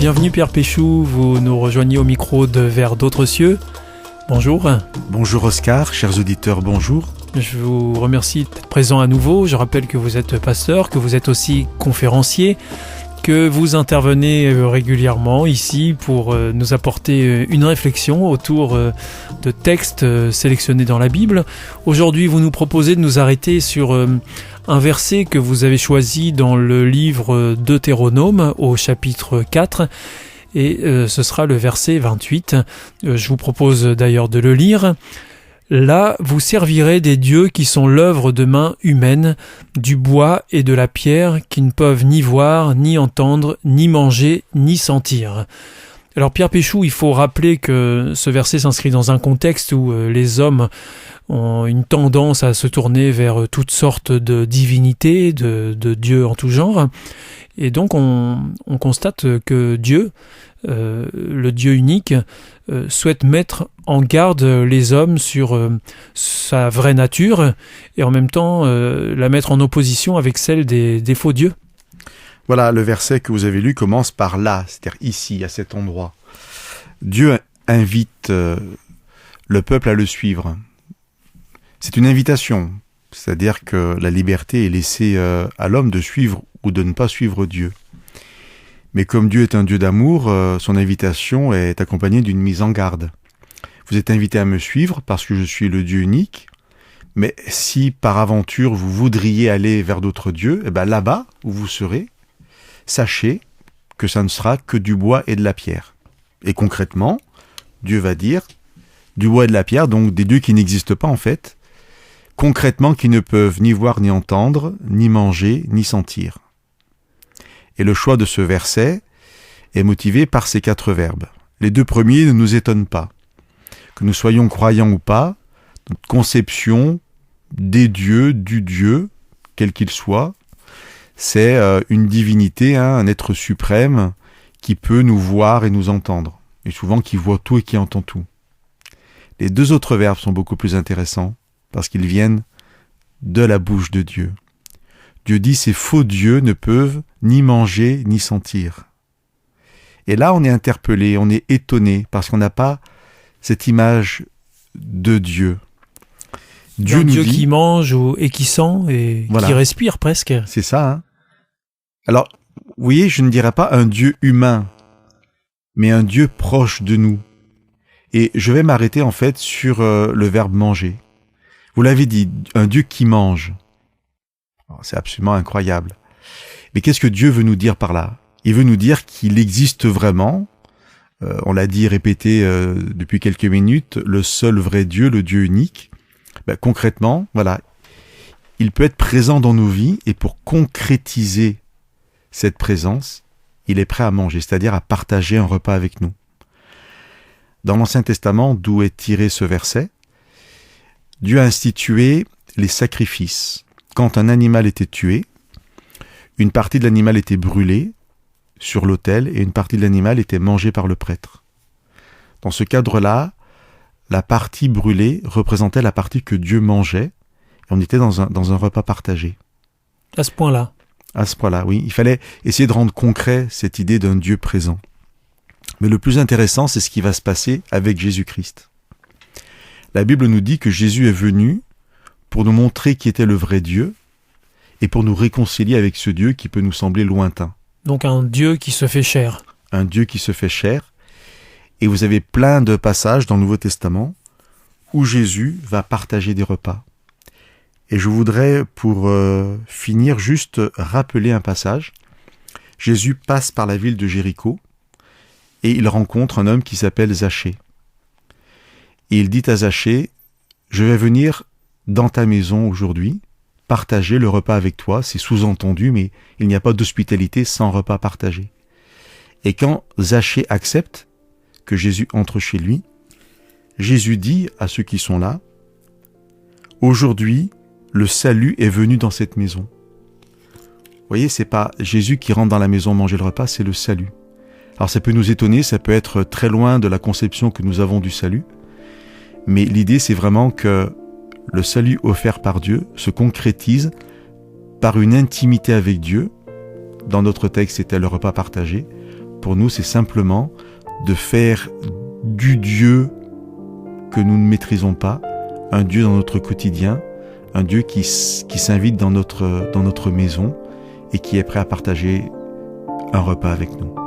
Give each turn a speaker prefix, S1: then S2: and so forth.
S1: Bienvenue Pierre Péchou, vous nous rejoignez au micro de Vers d'autres cieux. Bonjour.
S2: Bonjour Oscar, chers auditeurs, bonjour.
S1: Je vous remercie d'être présent à nouveau. Je rappelle que vous êtes pasteur, que vous êtes aussi conférencier, que vous intervenez régulièrement ici pour nous apporter une réflexion autour de textes sélectionnés dans la Bible. Aujourd'hui, vous nous proposez de nous arrêter sur un verset que vous avez choisi dans le livre Deutéronome au chapitre 4 et ce sera le verset 28. Je vous propose d'ailleurs de le lire. Là, vous servirez des dieux qui sont l'œuvre de mains humaines, du bois et de la pierre, qui ne peuvent ni voir, ni entendre, ni manger, ni sentir. Alors Pierre Péchou, il faut rappeler que ce verset s'inscrit dans un contexte où les hommes ont une tendance à se tourner vers toutes sortes de divinités, de dieux en tout genre. Et donc on constate que Dieu, le Dieu unique, souhaite mettre en garde les hommes sur sa vraie nature et en même temps la mettre en opposition avec celle des faux dieux.
S2: Voilà, le verset que vous avez lu commence par là, c'est-à-dire ici, à cet endroit. Dieu invite le peuple à le suivre. C'est une invitation, c'est-à-dire que la liberté est laissée à l'homme de suivre ou de ne pas suivre Dieu. Mais comme Dieu est un Dieu d'amour, son invitation est accompagnée d'une mise en garde. Vous êtes invité à me suivre parce que je suis le Dieu unique, mais si par aventure vous voudriez aller vers d'autres dieux, eh ben là-bas où vous serez, sachez que ça ne sera que du bois et de la pierre. Et concrètement, Dieu va dire du bois et de la pierre, donc des dieux qui n'existent pas en fait, concrètement qui ne peuvent ni voir ni entendre, ni manger, ni sentir. Et le choix de ce verset est motivé par ces 4 verbes. Les 2 premiers ne nous étonnent pas. Que nous soyons croyants ou pas, notre conception des dieux, du Dieu, quel qu'il soit, c'est une divinité, un être suprême qui peut nous voir et nous entendre. Et souvent qui voit tout et qui entend tout. Les 2 autres verbes sont beaucoup plus intéressants parce qu'ils viennent de la bouche de Dieu. Dieu dit, ces faux dieux ne peuvent ni manger ni sentir. Et là, on est interpellé, on est étonné, parce qu'on n'a pas cette image de Dieu.
S1: Dieu nous dit, qui mange et qui sent et voilà, qui respire presque.
S2: C'est ça. Hein. Alors, vous voyez, je ne dirais pas un Dieu humain, mais un Dieu proche de nous. Et je vais m'arrêter en fait sur le verbe manger. Vous l'avez dit, un Dieu qui mange. C'est absolument incroyable. Mais qu'est-ce que Dieu veut nous dire par là ? Il veut nous dire qu'il existe vraiment, on l'a dit et répété depuis quelques minutes, le seul vrai Dieu, le Dieu unique. Ben, concrètement, voilà, il peut être présent dans nos vies et pour concrétiser cette présence, il est prêt à manger, c'est-à-dire à partager un repas avec nous. Dans l'Ancien Testament, d'où est tiré ce verset, Dieu a institué les sacrifices. Quand un animal était tué, une partie de l'animal était brûlée sur l'autel et une partie de l'animal était mangée par le prêtre. Dans ce cadre-là, la partie brûlée représentait la partie que Dieu mangeait et on était dans un repas partagé.
S1: À ce point-là ?
S2: À ce point-là, oui. Il fallait essayer de rendre concret cette idée d'un Dieu présent. Mais le plus intéressant, c'est ce qui va se passer avec Jésus-Christ. La Bible nous dit que Jésus est venu pour nous montrer qui était le vrai Dieu et pour nous réconcilier avec ce Dieu qui peut nous sembler lointain.
S1: Donc un Dieu qui se fait chair.
S2: Un Dieu qui se fait chair. Et vous avez plein de passages dans le Nouveau Testament où Jésus va partager des repas. Et je voudrais, pour finir, juste rappeler un passage. Jésus passe par la ville de Jéricho et il rencontre un homme qui s'appelle Zachée. Et il dit à Zachée, « Je vais venir dans ta maison aujourd'hui, partager le repas avec toi. » C'est sous-entendu, mais il n'y a pas d'hospitalité sans repas partagé. Et quand Zachée accepte que Jésus entre chez lui, Jésus dit à ceux qui sont là, « Aujourd'hui, le salut est venu dans cette maison. » Vous voyez, c'est pas Jésus qui rentre dans la maison manger le repas, c'est le salut. Alors ça peut nous étonner, ça peut être très loin de la conception que nous avons du salut, mais l'idée c'est vraiment que le salut offert par Dieu se concrétise par une intimité avec Dieu. Dans notre texte, c'était le repas partagé, pour nous, c'est simplement de faire du Dieu que nous ne maîtrisons pas, un Dieu dans notre quotidien, un Dieu qui s'invite dans notre maison et qui est prêt à partager un repas avec nous.